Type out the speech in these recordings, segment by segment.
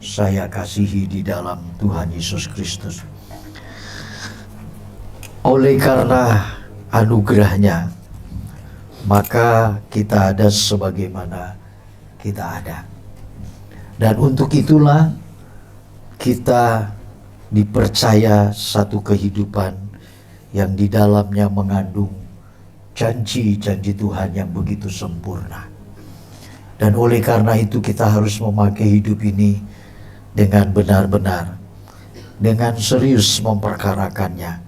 saya kasihi di dalam Tuhan Yesus Kristus. Oleh karena anugerahnya, maka kita ada sebagaimana kita ada. Dan untuk itulah kita dipercaya satu kehidupan yang di dalamnya mengandung janji-janji Tuhan yang begitu sempurna. Dan oleh karena itu kita harus memakai hidup ini dengan benar-benar, dengan serius memperkarakannya.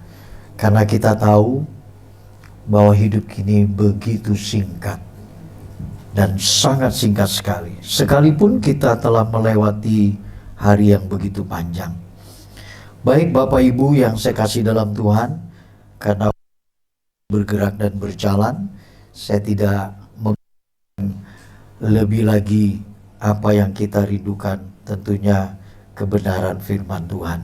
Karena kita tahu bahwa hidup ini begitu singkat dan sangat singkat sekali. Sekalipun kita telah melewati hari yang begitu panjang. Baik Bapak Ibu yang saya kasih dalam Tuhan, karena bergerak dan berjalan, saya tidak lebih lagi apa yang kita rindukan, tentunya kebenaran firman Tuhan.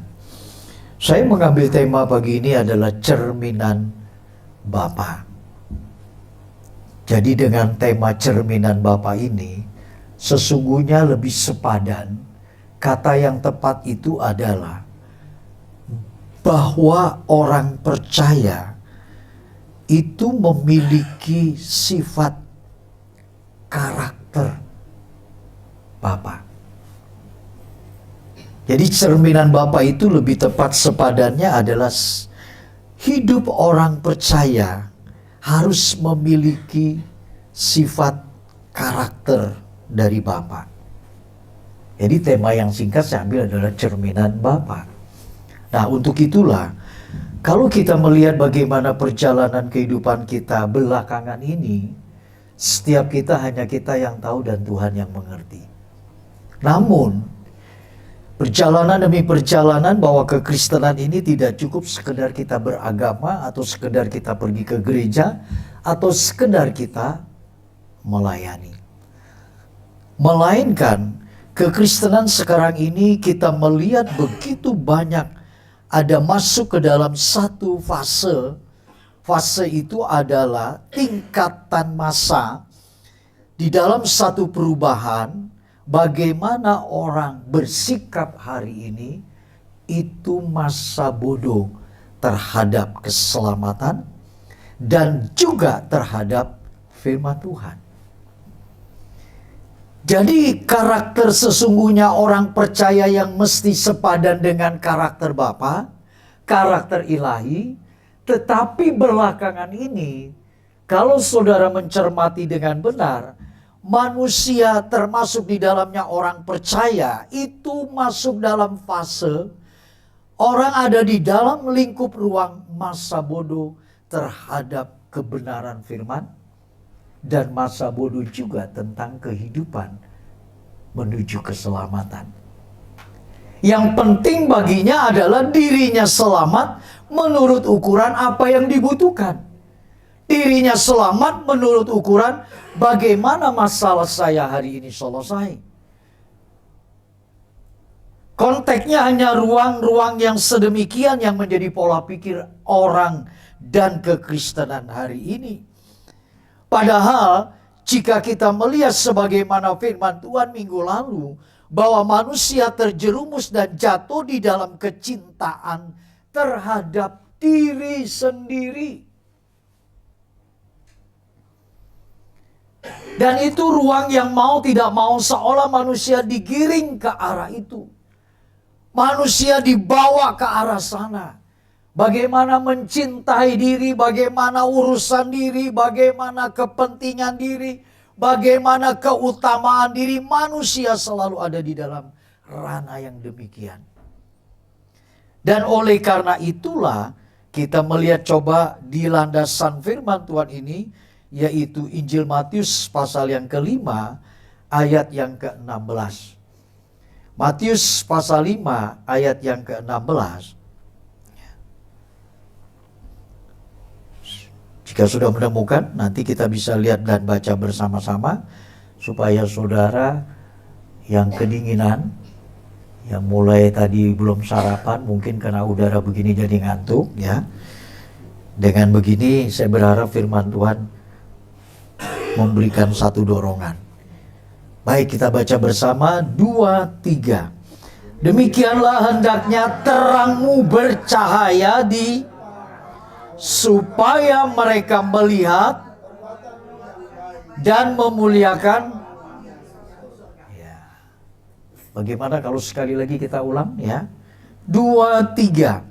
Saya mengambil tema pagi ini adalah cerminan Bapa. Jadi dengan tema cerminan Bapa ini, sesungguhnya lebih sepadan. Kata yang tepat itu adalah bahwa orang percaya itu memiliki sifat karakter Bapa. Jadi cerminan Bapa itu lebih tepat sepadannya adalah hidup orang percaya harus memiliki sifat karakter dari Bapa. Jadi tema yang singkat saya ambil adalah cerminan Bapa. Nah, untuk itulah kalau kita melihat bagaimana perjalanan kehidupan kita belakangan ini, setiap kita hanya kita yang tahu dan Tuhan yang mengerti. Namun, perjalanan demi perjalanan bahwa kekristenan ini tidak cukup sekedar kita beragama atau sekedar kita pergi ke gereja atau sekedar kita melayani. Melainkan kekristenan sekarang ini kita melihat begitu banyak ada masuk ke dalam satu fase. Fase itu adalah tingkatan masa di dalam satu perubahan. Bagaimana orang bersikap hari ini itu masa bodoh terhadap keselamatan dan juga terhadap firman Tuhan. Jadi karakter sesungguhnya orang percaya yang mesti sepadan dengan karakter Bapa, karakter ilahi. Tetapi belakangan ini, kalau saudara mencermati dengan benar, manusia termasuk di dalamnya orang percaya itu masuk dalam fase orang ada di dalam lingkup ruang masa bodoh terhadap kebenaran firman dan masa bodoh juga tentang kehidupan menuju keselamatan. Yang penting baginya adalah dirinya selamat menurut ukuran apa yang dibutuhkan. Dirinya selamat menurut ukuran bagaimana masalah saya hari ini selesai. Konteksnya hanya ruang-ruang yang sedemikian yang menjadi pola pikir orang dan kekristenan hari ini. Padahal jika kita melihat sebagaimana firman Tuhan minggu lalu, bahwa manusia terjerumus dan jatuh di dalam kecintaan terhadap diri sendiri. Dan itu ruang yang mau tidak mau seolah manusia digiring ke arah itu. Manusia dibawa ke arah sana. Bagaimana mencintai diri, bagaimana urusan diri, bagaimana kepentingan diri, bagaimana keutamaan diri. Manusia selalu ada di dalam ranah yang demikian. Dan oleh karena itulah kita melihat coba di landasan firman Tuhan ini, yaitu Injil Matius pasal yang ke-5 ayat yang ke-16. Matius pasal 5 ayat yang ke-16. Jika sudah menemukan, nanti kita bisa lihat dan baca bersama-sama supaya saudara yang kedinginan, yang mulai tadi belum sarapan, mungkin karena udara begini jadi ngantuk ya. Dengan begini saya berharap firman Tuhan memberikan satu dorongan. Baik, kita baca bersama 2, 3. Demikianlah hendaknya terangmu bercahaya supaya mereka melihat dan memuliakan. Ya. Bagaimana kalau sekali lagi kita ulang ya? 2, 3.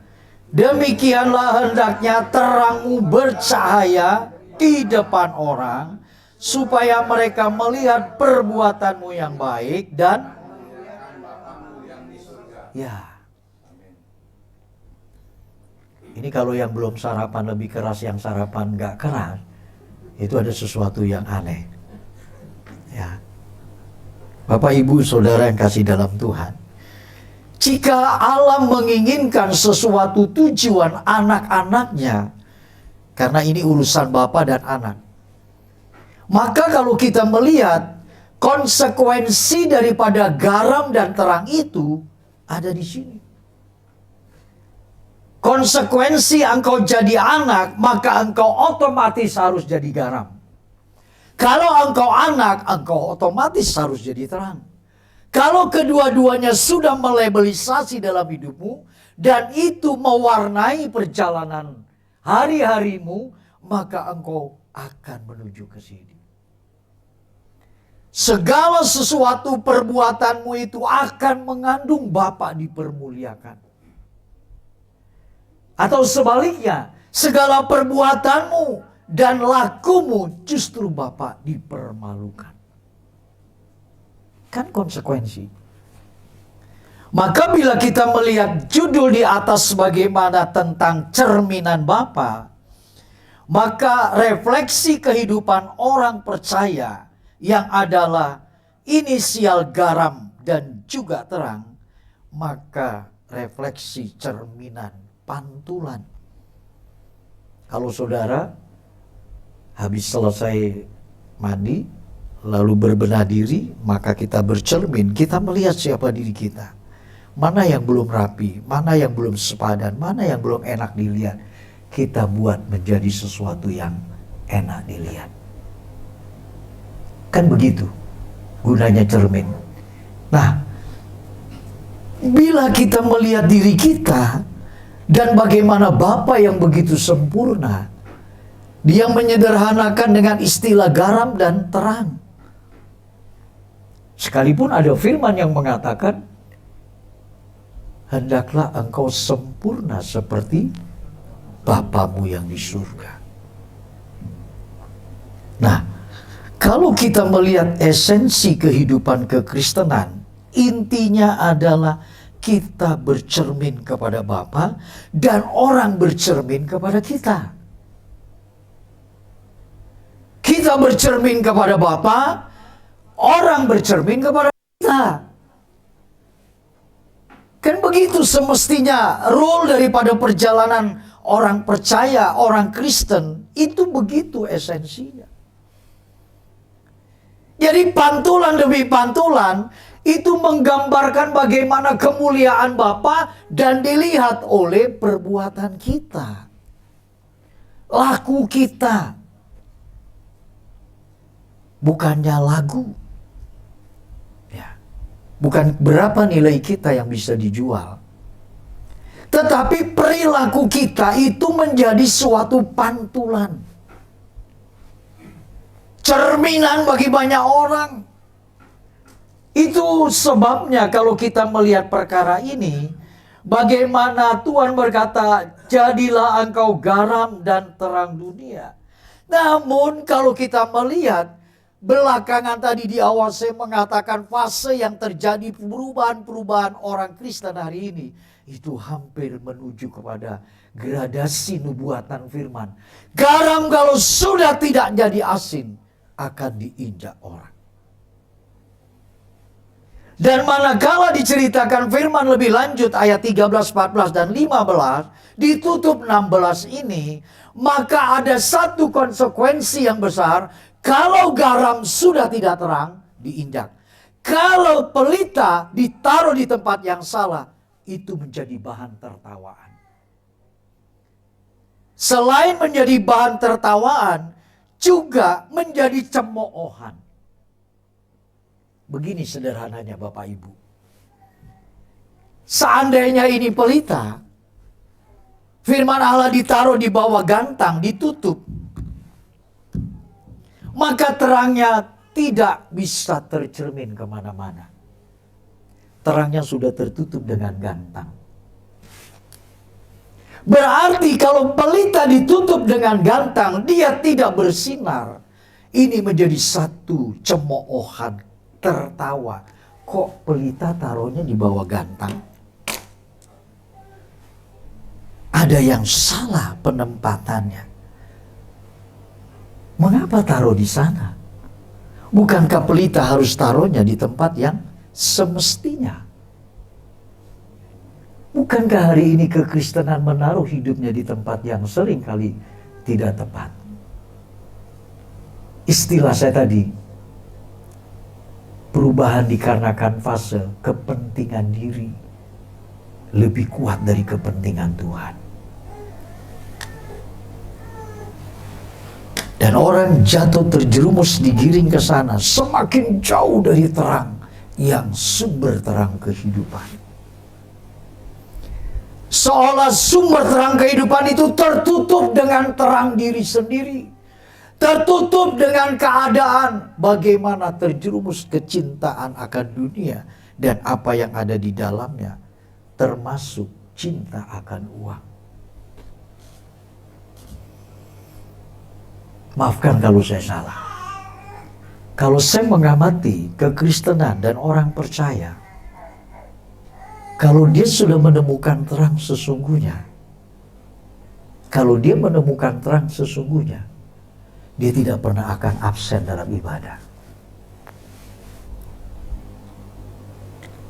Demikianlah hendaknya terangmu bercahaya di depan orang, supaya mereka melihat perbuatanmu yang baik dan ya. Ini kalau yang belum sarapan lebih keras, yang sarapan nggak keras, itu ada sesuatu yang aneh. Ya. Bapak, Ibu, Saudara yang kasih dalam Tuhan, jika Allah menginginkan sesuatu tujuan anak-anaknya, karena ini urusan Bapa dan anak, maka kalau kita melihat konsekuensi daripada garam dan terang itu ada di sini. Konsekuensi engkau jadi anak, maka engkau otomatis harus jadi garam. Kalau engkau anak, engkau otomatis harus jadi terang. Kalau kedua-duanya sudah melabelisasi dalam hidupmu, dan itu mewarnai perjalanan hari-harimu, maka engkau akan menuju ke sini. Segala sesuatu perbuatanmu itu akan mengandung Bapa dipermuliakan. Atau sebaliknya, segala perbuatanmu dan lakumu justru Bapa dipermalukan. Kan konsekuensi. Maka bila kita melihat judul di atas bagaimana tentang cerminan Bapa, maka refleksi kehidupan orang percaya yang adalah inisial garam dan juga terang, maka refleksi cerminan pantulan. Kalau saudara habis selesai mandi lalu berbenah diri, maka kita bercermin, kita melihat siapa diri kita. Mana yang belum rapi, mana yang belum sepadan, mana yang belum enak dilihat, kita buat menjadi sesuatu yang enak dilihat. Kan begitu gunanya cermin. Nah, bila kita melihat diri kita dan bagaimana Bapa yang begitu sempurna, Dia menyederhanakan dengan istilah garam dan terang. Sekalipun ada firman yang mengatakan, hendaklah engkau sempurna seperti Bapamu yang di surga. Nah, kalau kita melihat esensi kehidupan kekristenan, intinya adalah kita bercermin kepada Bapa dan orang bercermin kepada kita. Kita bercermin kepada Bapa, orang bercermin kepada kita. Kan begitu semestinya role daripada perjalanan orang percaya, orang Kristen, itu begitu esensinya. Jadi pantulan demi pantulan itu menggambarkan bagaimana kemuliaan Bapa dan dilihat oleh perbuatan kita, laku kita, bukannya lagu. Ya. Bukan berapa nilai kita yang bisa dijual, tetapi perilaku kita itu menjadi suatu pantulan, cerminan bagi banyak orang. Itu sebabnya kalau kita melihat perkara ini, bagaimana Tuhan berkata, jadilah engkau garam dan terang dunia. Namun kalau kita melihat belakangan tadi di awal saya mengatakan fase yang terjadi perubahan-perubahan orang Kristen hari ini, itu hampir menuju kepada gradasi nubuatan firman. Garam kalau sudah tidak jadi asin, akan diinjak orang. Dan manakala diceritakan firman lebih lanjut ayat 13, 14, dan 15, ditutup 16 ini, maka ada satu konsekuensi yang besar. Kalau garam sudah tidak terang, diinjak. Kalau pelita ditaruh di tempat yang salah, itu menjadi bahan tertawaan. Selain menjadi bahan tertawaan, juga menjadi cemoohan. Begini sederhananya Bapak Ibu. Seandainya ini pelita, firman Allah ditaruh di bawah gantang, ditutup, maka terangnya tidak bisa tercermin kemana-mana. Terangnya sudah tertutup dengan gantang. Berarti kalau pelita ditutup dengan gantang, dia tidak bersinar. Ini menjadi satu cemoohan, tertawa. Kok pelita taruhnya di bawah gantang? Ada yang salah penempatannya. Mengapa taruh di sana? Bukankah pelita harus taruhnya di tempat yang semestinya? Bukankah hari ini kekristenan menaruh hidupnya di tempat yang seringkali tidak tepat? Istilah saya tadi, perubahan dikarenakan fase kepentingan diri lebih kuat dari kepentingan Tuhan. Dan orang jatuh terjerumus digiring ke sana semakin jauh dari terang yang sumber terang kehidupan. Seolah sumber terang kehidupan itu tertutup dengan terang diri sendiri. Tertutup dengan keadaan bagaimana terjerumus kecintaan akan dunia dan apa yang ada di dalamnya, termasuk cinta akan uang. Maafkan kalau saya salah. Kalau saya mengamati kekristenan dan orang percaya, kalau dia sudah menemukan terang sesungguhnya, kalau dia menemukan terang sesungguhnya, dia tidak pernah akan absen dalam ibadah.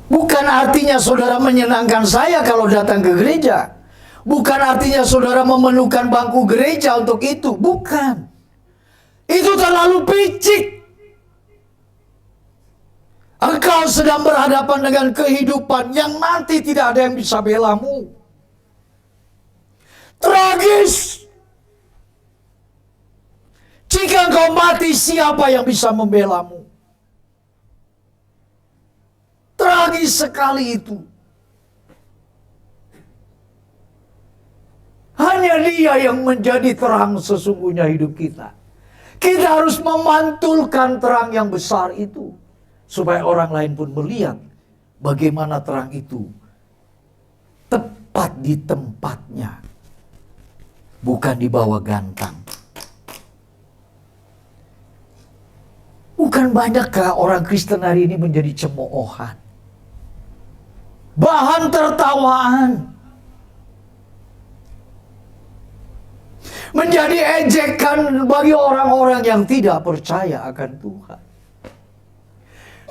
Bukan artinya saudara menyenangkan saya kalau datang ke gereja. Bukan artinya saudara memenuhkan bangku gereja untuk itu. Bukan. Itu terlalu picik. Engkau sedang berhadapan dengan kehidupan yang nanti tidak ada yang bisa belamu. Tragis. Jika engkau mati, siapa yang bisa membelamu? Tragis sekali itu. Hanya Dia yang menjadi terang sesungguhnya hidup kita. Kita harus memantulkan terang yang besar itu, supaya orang lain pun melihat bagaimana terang itu tepat di tempatnya, bukan di bawah gantang. Bukan banyakkah orang Kristen hari ini menjadi cemoohan, bahan tertawaan, menjadi ejekan bagi orang-orang yang tidak percaya akan Tuhan.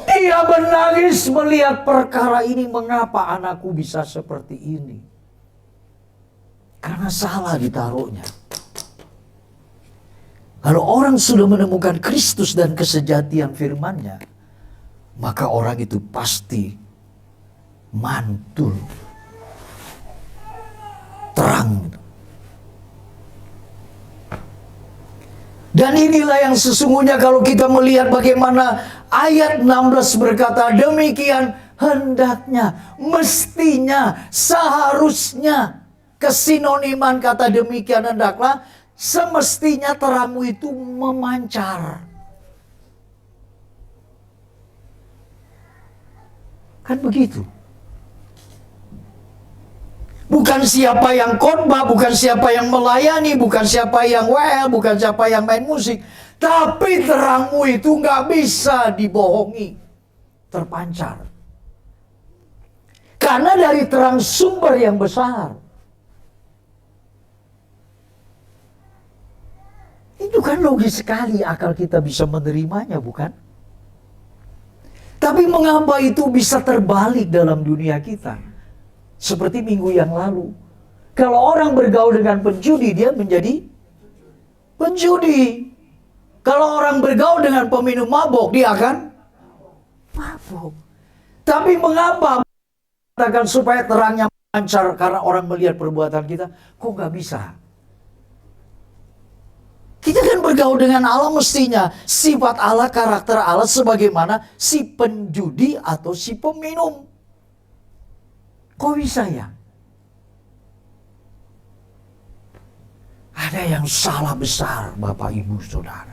Dia menangis melihat perkara ini. Mengapa anakku bisa seperti ini? Karena salah ditaruhnya. Kalau orang sudah menemukan Kristus dan kesejatian firman-Nya, maka orang itu pasti mantul terang. Dan inilah yang sesungguhnya kalau kita melihat bagaimana ayat 16 berkata, demikian hendaknya, mestinya, seharusnya. Kesinoniman kata demikian hendaklah, semestinya terangmu itu memancar. Kan begitu. Bukan siapa yang khotbah, bukan siapa yang melayani, bukan siapa yang WL, bukan siapa yang main musik. Tapi terangmu itu nggak bisa dibohongi. Terpancar. Karena dari terang sumber yang besar. Itu kan logis sekali akal kita bisa menerimanya, bukan? Tapi mengapa itu bisa terbalik dalam dunia kita? Seperti minggu yang lalu. Kalau orang bergaul dengan penjudi, dia menjadi penjudi. Kalau orang bergaul dengan peminum mabok, dia akan mabok. Tapi mengapa katakan supaya terangnya lancar karena orang melihat perbuatan kita? Kok nggak bisa? Kita kan bergaul dengan Allah, mestinya sifat Allah, karakter Allah sebagaimana si penjudi atau si peminum. Kok bisa ya? Ada yang salah besar, Bapak Ibu Saudara.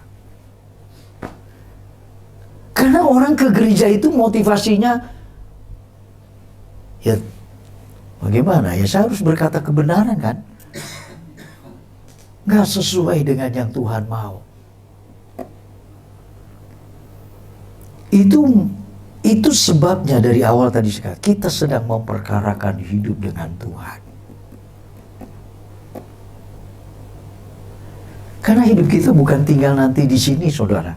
Karena orang ke gereja itu motivasinya, ya bagaimana ya, saya harus berkata kebenaran kan? Nggak sesuai dengan yang Tuhan mau. Itu sebabnya dari awal tadi kita sedang memperkarakan hidup dengan Tuhan. Karena hidup kita bukan tinggal nanti di sini, saudara.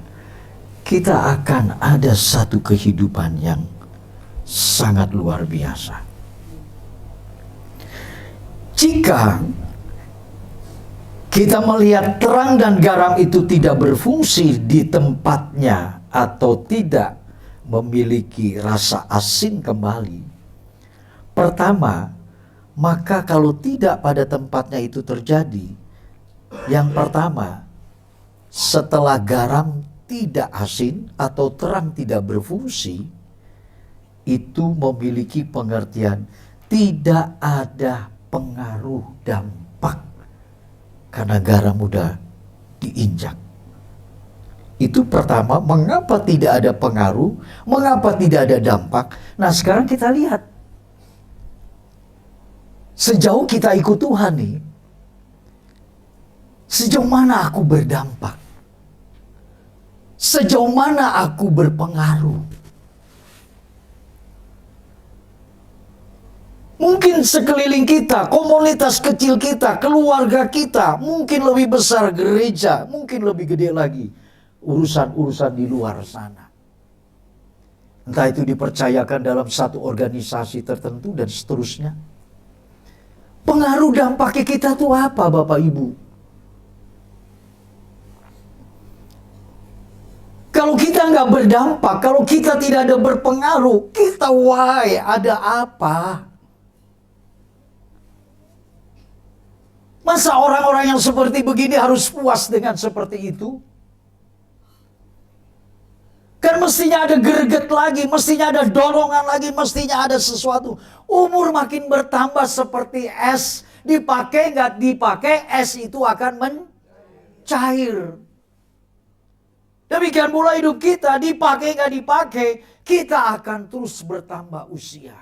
Kita akan ada satu kehidupan yang sangat luar biasa. Jika kita melihat terang dan garam itu tidak berfungsi di tempatnya atau tidak memiliki rasa asin kembali, pertama, maka kalau tidak pada tempatnya itu terjadi, yang pertama, setelah garam tidak asin atau terang tidak berfungsi, itu memiliki pengertian tidak ada pengaruh dampak karena garam mudah diinjak. Itu pertama, mengapa tidak ada pengaruh, mengapa tidak ada dampak. Nah sekarang kita lihat, sejauh kita ikut Tuhan nih, sejauh mana aku berdampak, sejauh mana aku berpengaruh. Mungkin sekeliling kita, komunitas kecil kita, keluarga kita, mungkin lebih besar gereja, mungkin lebih gede lagi urusan-urusan di luar sana. Entah itu dipercayakan dalam satu organisasi tertentu dan seterusnya. Pengaruh dampaknya kita tuh apa, Bapak Ibu? Kalau kita nggak berdampak, kalau kita tidak ada berpengaruh, kita why, ada apa? Masa orang-orang yang seperti begini harus puas dengan seperti itu? Kan mestinya ada greget lagi, mestinya ada dorongan lagi, mestinya ada sesuatu. Umur makin bertambah seperti es, dipakai nggak dipakai, es itu akan mencair. Demikian pula hidup kita, dipakai nggak dipakai, kita akan terus bertambah usia.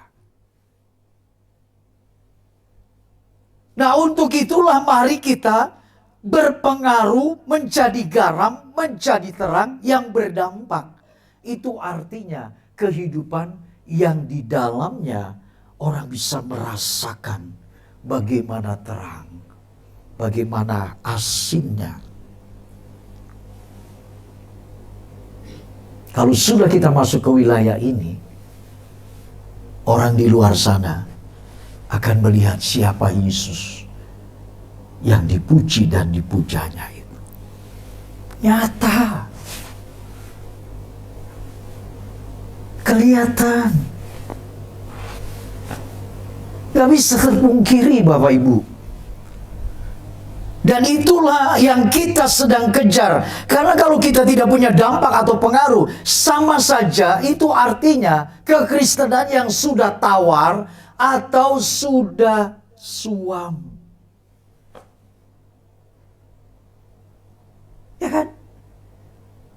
Nah untuk itulah mari kita berpengaruh, menjadi garam, menjadi terang yang berdampak. Itu artinya kehidupan yang di dalamnya orang bisa merasakan bagaimana terang, bagaimana asinnya. Kalau sudah kita masuk ke wilayah ini, orang di luar sana akan melihat siapa Yesus yang dipuji dan dipujanya itu. Nyata. Kelihatan. Gak bisa terpungkiri Bapak Ibu. Dan itulah yang kita sedang kejar. Karena kalau kita tidak punya dampak atau pengaruh, sama saja itu artinya kekristenan yang sudah tawar atau sudah suam. Ya kan?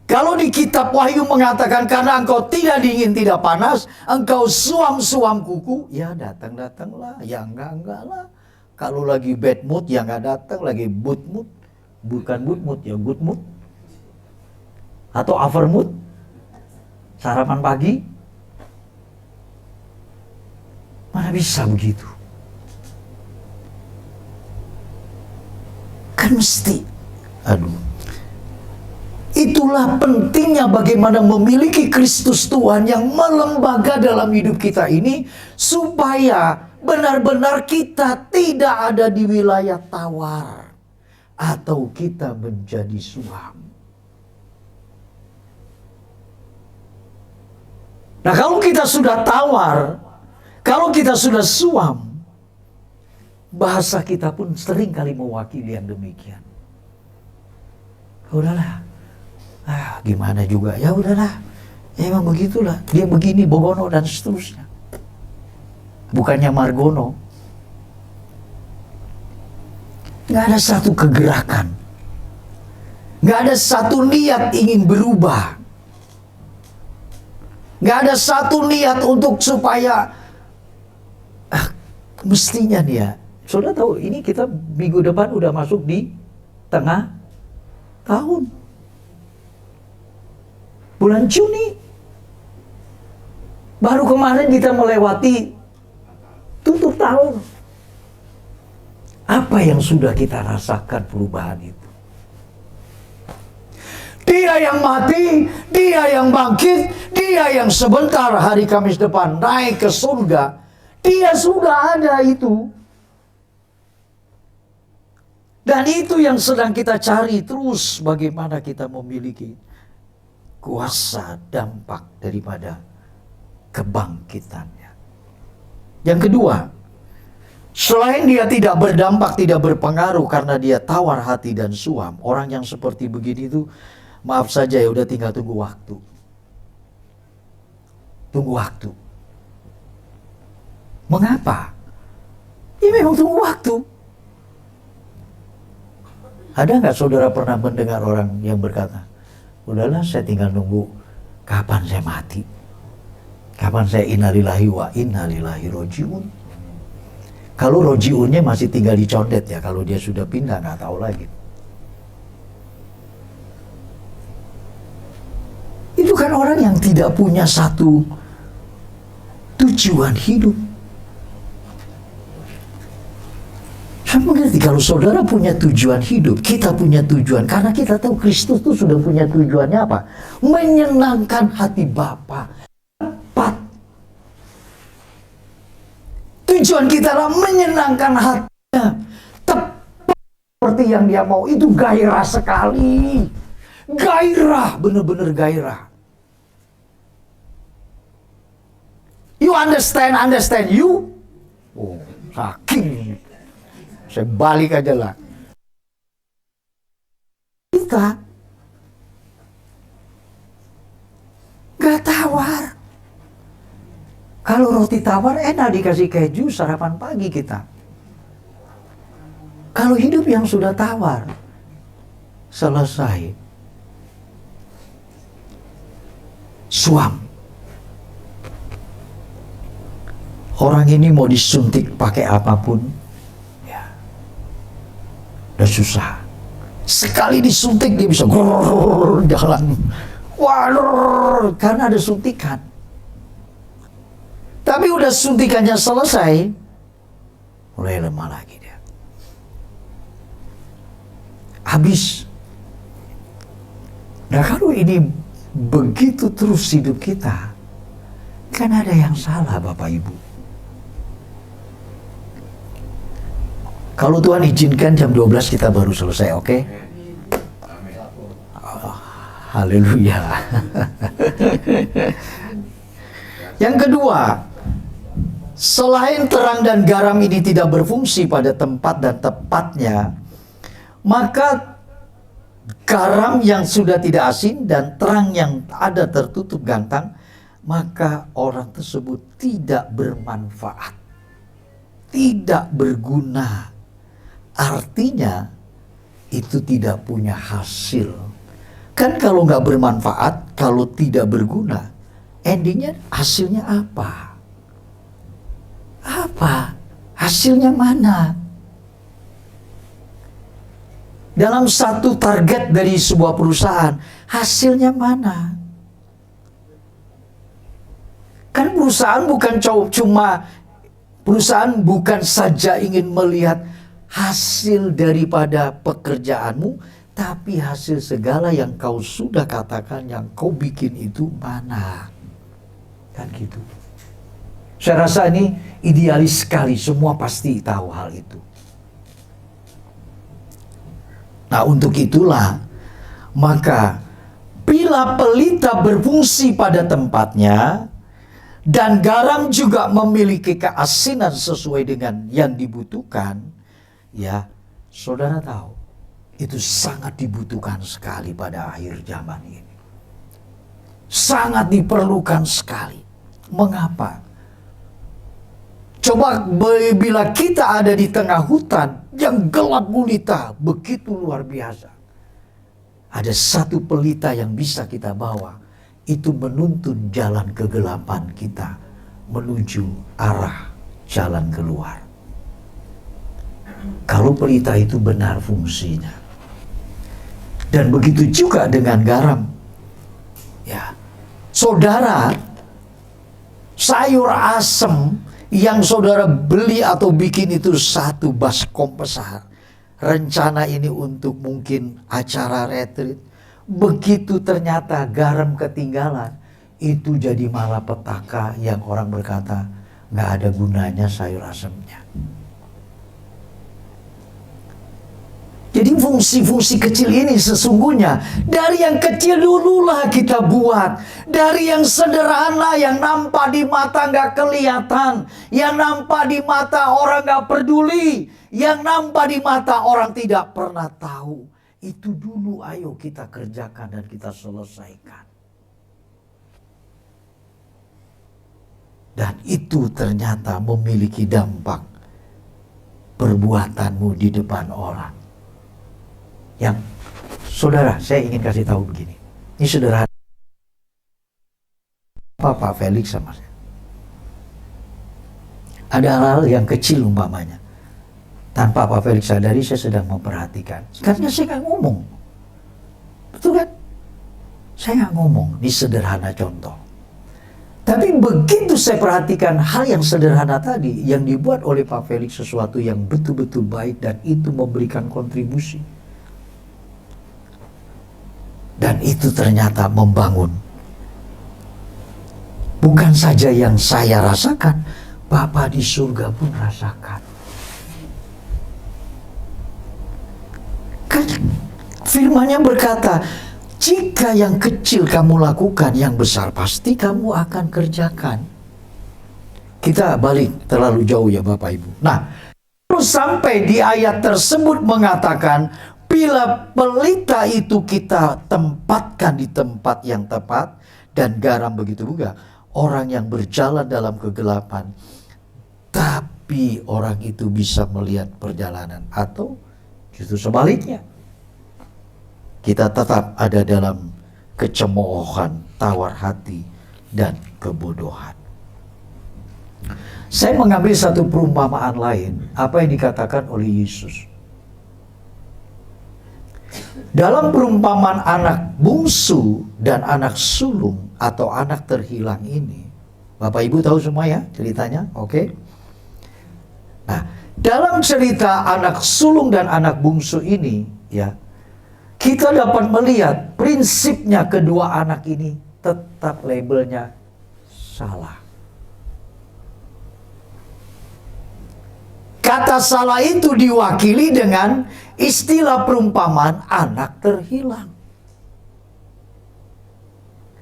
Kalau di kitab Wahyu mengatakan karena engkau tidak dingin tidak panas, engkau suam-suam kuku, ya datang-datanglah, ya enggak lah. Kalau lagi bad mood ya enggak datang, lagi good mood, bukan good mood ya good mood. Atau over mood, sarapan pagi. Mana bisa begitu? Kan mesti. Aduh. Itulah pentingnya bagaimana memiliki Kristus Tuhan yang melembaga dalam hidup kita ini. Supaya benar-benar kita tidak ada di wilayah tawar. Atau kita menjadi suam. Nah kalau kita sudah tawar, kalau kita sudah suam, bahasa kita pun sering kali mewakili yang demikian. Udahlah, gimana juga, ya udahlah, emang begitulah, dia begini, bogono dan seterusnya. bukannya Margono. Nggak ada satu kegerakan, nggak ada satu niat ingin berubah, nggak ada satu niat untuk supaya mestinya nih ya. Saudara tahu ini kita minggu depan udah masuk di tengah tahun, bulan Juni. Baru kemarin kita melewati tutup tahun. Apa yang sudah kita rasakan perubahan itu? Dia yang mati, dia yang bangkit, dia yang sebentar hari Kamis depan naik ke surga. Dia sudah ada itu. Dan itu yang sedang kita cari terus, bagaimana kita memiliki kuasa dampak daripada kebangkitannya. Yang kedua, selain dia tidak berdampak, tidak berpengaruh karena dia tawar hati dan suam. Orang yang seperti begini itu, maaf saja ya, udah tinggal tunggu waktu. Tunggu waktu. Mengapa? Ya memang tunggu waktu. Ada nggak saudara pernah mendengar orang yang berkata, udahlah saya tinggal nunggu kapan saya mati, kapan saya innalillahi wa innalillahi rojiun. Kalau rojiunnya masih tinggal di condet ya, kalau dia sudah pindah nggak tahu lagi. Itu kan orang yang tidak punya satu tujuan hidup. Saya mengerti kalau saudara punya tujuan hidup, kita punya tujuan. Karena kita tahu Kristus itu sudah punya tujuannya apa? Menyenangkan hati Bapa. Tepat. Tujuan kita adalah menyenangkan hatinya. Tepat seperti yang dia mau. Itu gairah sekali. Gairah, benar-benar gairah. You understand you? Oh, saking. Saya balik aja lah. Kita gak tawar. Kalau roti tawar enak dikasih keju sarapan pagi kita. Kalau hidup yang sudah tawar, selesai. Suam. Orang ini mau disuntik pakai apapun, udah susah. Sekali disuntik dia bisa jalan. Karena ada suntikan. Tapi udah suntikannya selesai, mulai lemah lagi dia. Habis. Nah kalau ini begitu terus hidup kita, kan ada yang salah Bapak Ibu. Kalau Tuhan izinkan jam 12 kita baru selesai, oke? Oh, haleluya. Yang kedua, selain terang dan garam ini tidak berfungsi pada tempat dan tepatnya, maka garam yang sudah tidak asin dan terang yang ada tertutup gantang, maka orang tersebut tidak bermanfaat, tidak berguna. Artinya itu tidak punya hasil. Kan kalau nggak bermanfaat, kalau tidak berguna, endingnya hasilnya apa? Apa? Hasilnya mana? Dalam satu target dari sebuah perusahaan, hasilnya mana? Kan perusahaan bukan saja ingin melihat hasil daripada pekerjaanmu, tapi hasil segala yang kau sudah katakan, yang kau bikin itu mana? Kan gitu. Saya rasa ini idealis sekali, semua pasti tahu hal itu. Nah untuk itulah, maka bila pelita berfungsi pada tempatnya, dan garam juga memiliki keasinan sesuai dengan yang dibutuhkan, ya, saudara tahu, itu sangat dibutuhkan sekali pada akhir zaman ini. Sangat diperlukan sekali. Mengapa? Coba bila kita ada di tengah hutan yang gelap gulita, begitu luar biasa. Ada satu pelita yang bisa kita bawa, itu menuntun jalan kegelapan kita menuju arah jalan keluar. Kalau pelita itu benar fungsinya. Dan begitu juga dengan garam. Ya, saudara, sayur asem yang saudara beli atau bikin itu satu baskom besar. Rencana ini untuk mungkin acara retreat. Begitu ternyata garam ketinggalan, itu jadi malapetaka yang orang berkata nggak ada gunanya sayur asemnya. Jadi fungsi-fungsi kecil ini sesungguhnya dari yang kecil dululah kita buat. Dari yang sederhana, yang nampak di mata nggak kelihatan, yang nampak di mata orang nggak peduli, yang nampak di mata orang tidak pernah tahu. Itu dulu ayo kita kerjakan dan kita selesaikan. Dan itu ternyata memiliki dampak perbuatanmu di depan orang. Yang saudara, saya ingin kasih tahu begini. Ini sederhana. Pak Felix sama saya. Ada hal-hal yang kecil umpamanya. Tanpa Pak Felix sadari, saya sedang memperhatikan. Karena saya nggak ngomong. Betul kan? Saya nggak ngomong. Ini sederhana contoh. Tapi begitu saya perhatikan hal yang sederhana tadi, yang dibuat oleh Pak Felix sesuatu yang betul-betul baik dan itu memberikan kontribusi. Dan itu ternyata membangun. Bukan saja yang saya rasakan, Bapa di surga pun rasakan. Kan firman-Nya berkata, jika yang kecil kamu lakukan, yang besar pasti kamu akan kerjakan. Kita balik terlalu jauh ya Bapak Ibu. Nah, terus sampai di ayat tersebut mengatakan, bila pelita itu kita tempatkan di tempat yang tepat, dan garam begitu juga, orang yang berjalan dalam kegelapan, tapi orang itu bisa melihat perjalanan. Atau justru sebaliknya, kita tetap ada dalam kecemoohan, tawar hati, dan kebodohan. Saya mengambil satu perumpamaan lain, apa yang dikatakan oleh Yesus. Dalam perumpamaan anak bungsu dan anak sulung atau anak terhilang ini, Bapak Ibu tahu semua ya ceritanya, oke? Nah, dalam cerita anak sulung dan anak bungsu ini, ya, kita dapat melihat prinsipnya kedua anak ini tetap labelnya salah. Kata salah itu diwakili dengan istilah perumpamaan anak terhilang.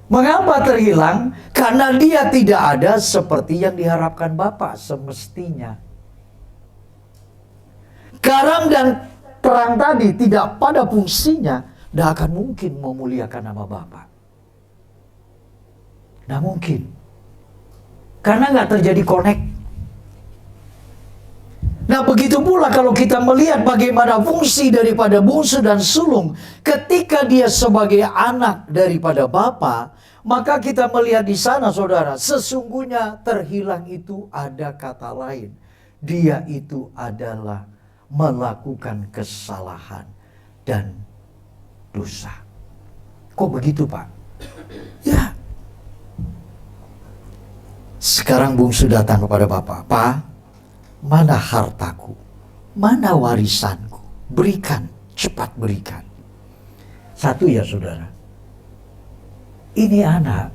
Mengapa terhilang? Karena dia tidak ada seperti yang diharapkan Bapa semestinya. Garam dan terang tadi tidak pada fungsinya, tidak akan mungkin memuliakan nama Bapa. Tidak mungkin. Karena nggak terjadi connect. Nah, begitu pula kalau kita melihat bagaimana fungsi daripada bungsu dan sulung ketika dia sebagai anak daripada Bapa, maka kita melihat di sana saudara, sesungguhnya terhilang itu ada kata lain. Dia itu adalah melakukan kesalahan dan dosa. Kok begitu, Pak? Ya. Sekarang bungsu datang kepada Bapak, Pak, mana hartaku? Mana warisanku? Berikan, cepat berikan. Satu ya saudara. Ini anak,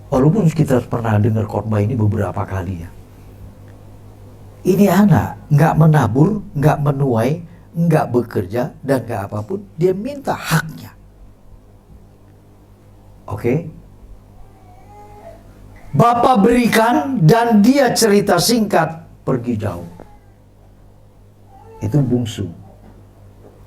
walaupun kita pernah dengar khotbah ini beberapa kali ya. Ini anak nggak menabur, nggak menuai, nggak bekerja, dan nggak apapun. Dia minta haknya. Oke? Bapak berikan dan dia cerita singkat pergi jauh. Itu bungsu.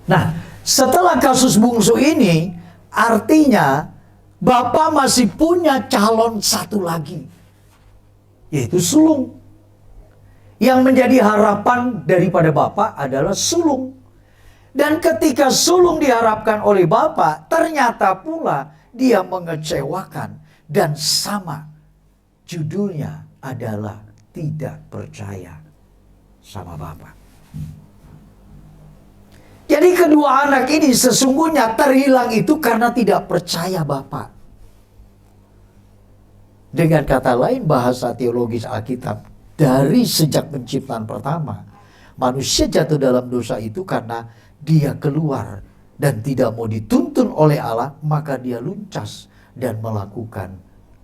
Nah, setelah kasus bungsu ini, artinya Bapak masih punya calon satu lagi, yaitu sulung. Yang menjadi harapan daripada Bapa adalah sulung. Dan ketika sulung diharapkan oleh Bapa, ternyata pula dia mengecewakan. Dan sama judulnya adalah tidak percaya sama Bapa. Jadi kedua anak ini sesungguhnya terhilang itu karena tidak percaya Bapa. Dengan kata lain, bahasa teologis Alkitab, dari sejak penciptaan pertama, manusia jatuh dalam dosa itu karena dia keluar dan tidak mau dituntun oleh Allah, maka dia luncas dan melakukan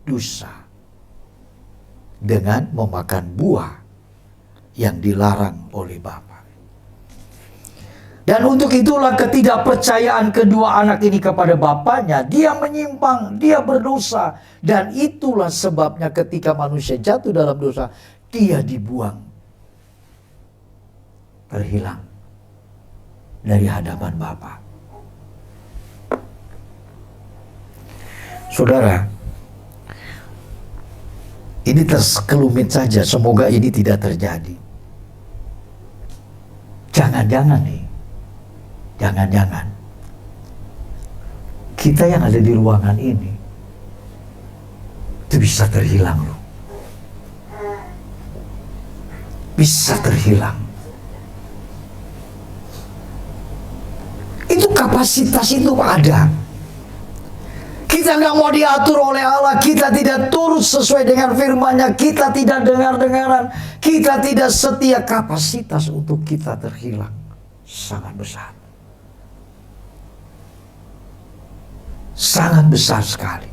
dosa dengan memakan buah yang dilarang oleh Bapa. Dan untuk itulah ketidakpercayaan kedua anak ini kepada bapaknya. Dia menyimpang, dia berdosa. Dan itulah sebabnya ketika manusia jatuh dalam dosa, dia dibuang. Terhilang dari hadapan Bapa. Saudara, ini terkelumit saja. Semoga ini tidak terjadi. Jangan-jangan nih. Jangan-jangan kita yang ada di ruangan ini itu bisa terhilang loh. Bisa terhilang. Itu kapasitas itu ada. Kita nggak mau diatur oleh Allah, kita tidak turut sesuai dengan firman-Nya, kita tidak dengar-dengaran, kita tidak setia. Kapasitas untuk kita terhilang sangat besar. Sangat besar sekali.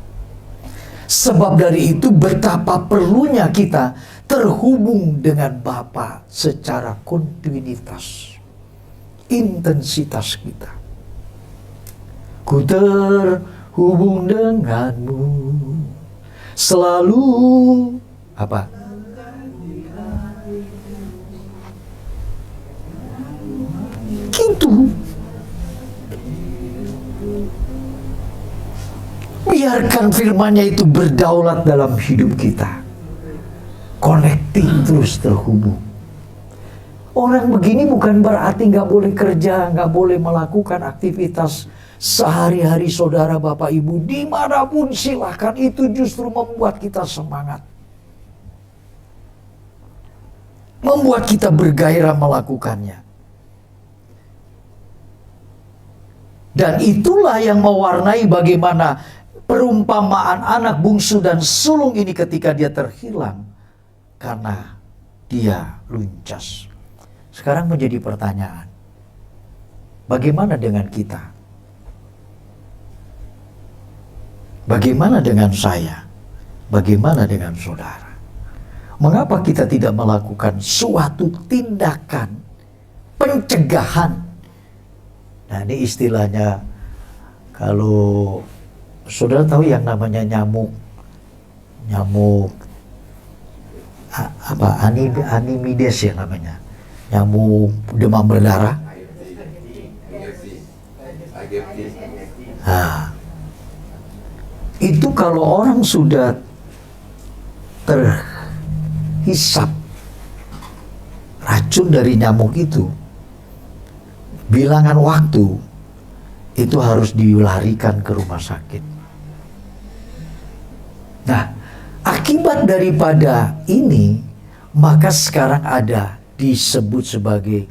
Sebab dari itu betapa perlunya kita terhubung dengan Bapa secara kontinuitas, intensitas kita. Ku terhubung denganmu selalu apa? Gitu. Biarkan firman-Nya itu berdaulat dalam hidup kita. Connecting, terus terhubung. Orang begini bukan berarti nggak boleh kerja, nggak boleh melakukan aktivitas sehari-hari saudara Bapak Ibu. Dimanapun silakan, itu justru membuat kita semangat. Membuat kita bergairah melakukannya. Dan itulah yang mewarnai bagaimana perumpamaan anak bungsu dan sulung ini ketika dia terhilang karena dia luncas. Sekarang menjadi pertanyaan, bagaimana dengan kita? Bagaimana dengan saya? Bagaimana dengan saudara? Mengapa kita tidak melakukan suatu tindakan pencegahan? Nah, ini istilahnya, kalau saudara tahu yang namanya nyamuk Animides ya namanya, nyamuk demam berdarah. Nah, itu kalau orang sudah terhisap racun dari nyamuk itu, bilangan waktu itu harus dilarikan ke rumah sakit. Nah, akibat daripada ini, maka sekarang ada disebut sebagai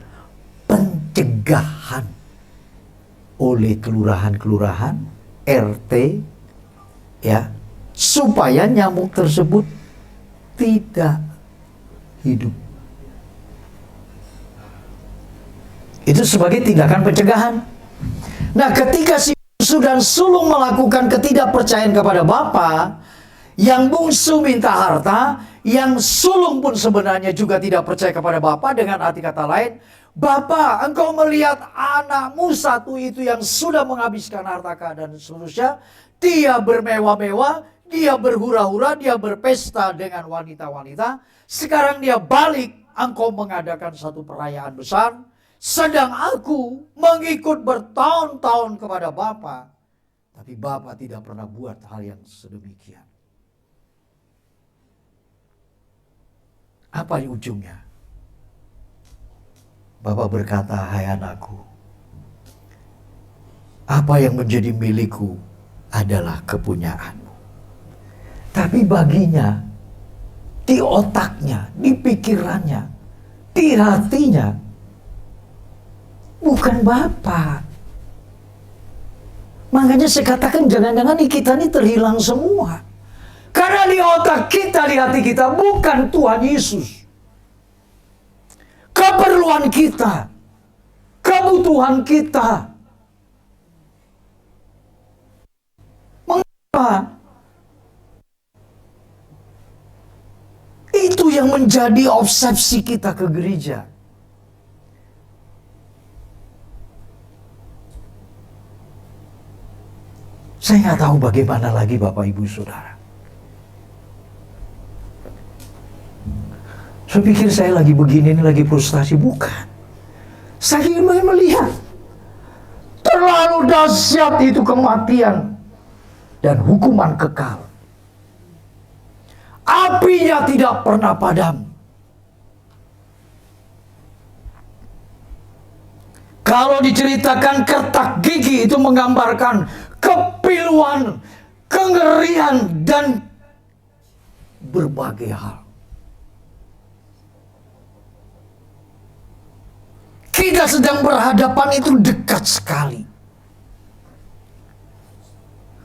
pencegahan oleh kelurahan-kelurahan, RT, ya, supaya nyamuk tersebut tidak hidup. Itu sebagai tindakan pencegahan. Nah, ketika si bungsu dan sulung melakukan ketidakpercayaan kepada Bapa, yang bungsu minta harta, yang sulung pun sebenarnya juga tidak percaya kepada Bapa. Dengan arti kata lain, Bapa, engkau melihat anakmu satu itu yang sudah menghabiskan harta dan seterusnya, dia bermewah-mewah, dia berhura-hura, dia berpesta dengan wanita-wanita. Sekarang dia balik, engkau mengadakan satu perayaan besar, sedang aku mengikut bertahun-tahun kepada Bapa, tapi Bapa tidak pernah buat hal yang sedemikian. Apa ujungnya? Bapa berkata, hai anakku, apa yang menjadi milikku adalah kepunyaanmu. Tapi baginya, di otaknya, di pikirannya, di hatinya, bukan Bapa. Makanya saya katakan jangan-jangan kita ini terhilang semua. Karena di otak kita, di hati kita bukan Tuhan Yesus. Keperluan kita, kebutuhan kita. Mengapa? Itu yang menjadi obsesi kita ke gereja. Saya nggak tahu bagaimana lagi Bapak Ibu Saudara. Saya pikir saya lagi begini, ini lagi frustasi. Bukan. Saya ingin melihat terlalu dahsyat itu kematian dan hukuman kekal. Apinya tidak pernah padam. Kalau diceritakan kertak gigi itu menggambarkan kepiluan, kengerian, dan berbagai hal. Kita sedang berhadapan itu dekat sekali.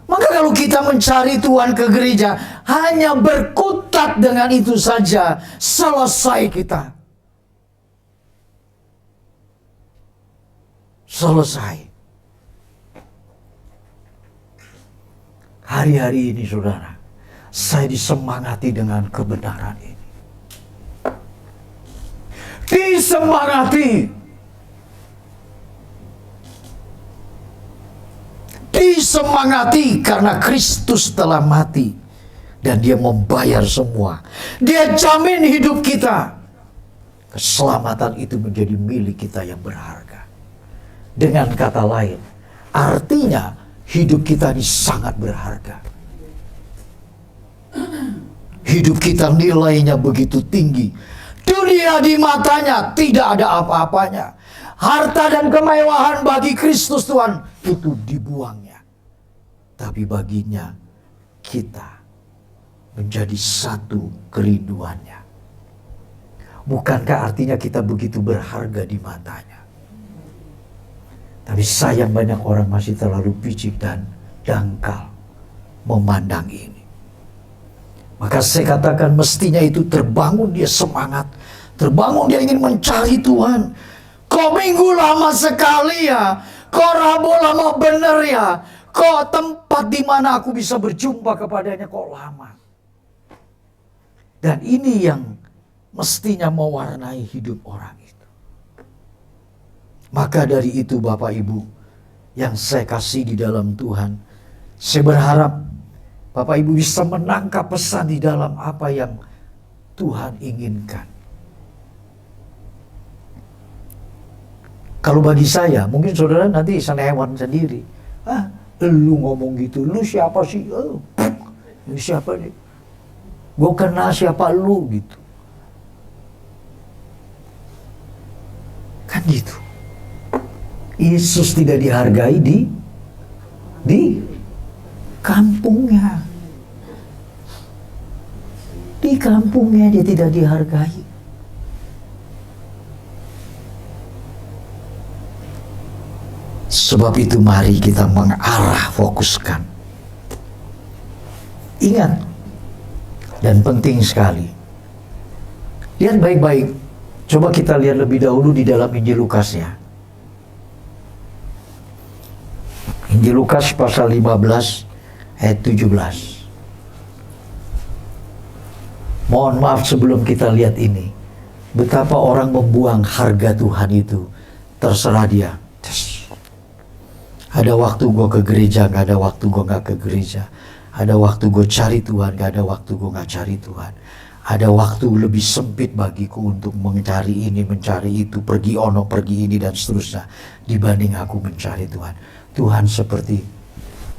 Maka kalau kita mencari Tuhan ke gereja, hanya berkutat dengan itu saja, selesai kita. Selesai. Hari-hari ini saudara, saya disemangati dengan kebenaran ini. Disemangati. Disemangati karena Kristus telah mati dan Dia membayar semua. Dia jamin hidup kita. Keselamatan itu menjadi milik kita yang berharga. Dengan kata lain, artinya hidup kita ini sangat berharga. Hidup kita nilainya begitu tinggi. Dunia di matanya tidak ada apa-apanya. Harta dan kemewahan bagi Kristus Tuhan itu dibuangnya. Tapi baginya kita menjadi satu kerinduannya. Bukankah artinya kita begitu berharga di matanya? Tapi sayang banyak orang masih terlalu picik dan dangkal memandang ini. Maka saya katakan mestinya itu terbangun dia semangat. Terbangun dia ingin mencari Tuhan. Kok minggu lama sekali ya? Kok Rabu lama bener ya? Kok tempat di mana aku bisa berjumpa kepadanya kok lama? Dan ini yang mestinya mewarnai hidup orang itu. Maka dari itu Bapak Ibu yang saya kasih di dalam Tuhan, saya berharap Bapak Ibu bisa menangkap pesan di dalam apa yang Tuhan inginkan. Kalau bagi saya, mungkin saudara nanti senewan sendiri. Lu ngomong gitu, lu siapa sih? Lu siapa nih? Gue kenal siapa lu gitu. Kan gitu. Yesus tidak dihargai di kampungnya. Di kampungnya dia tidak dihargai. Sebab itu mari kita mengarah fokuskan. Ingat, dan penting sekali. Lihat baik-baik. Coba kita lihat lebih dahulu di dalam Injil Lukas ya. Injil Lukas pasal 15 ayat 17. Mohon maaf sebelum kita lihat ini. Betapa orang membuang harga Tuhan itu. Terserah dia. Ada waktu gue ke gereja, gak ada waktu gue gak ke gereja. Ada waktu gue cari Tuhan, gak ada waktu gue gak cari Tuhan. Ada waktu lebih sempit bagiku untuk mencari ini, mencari itu, pergi ono, pergi ini, dan seterusnya. Dibanding aku mencari Tuhan. Tuhan seperti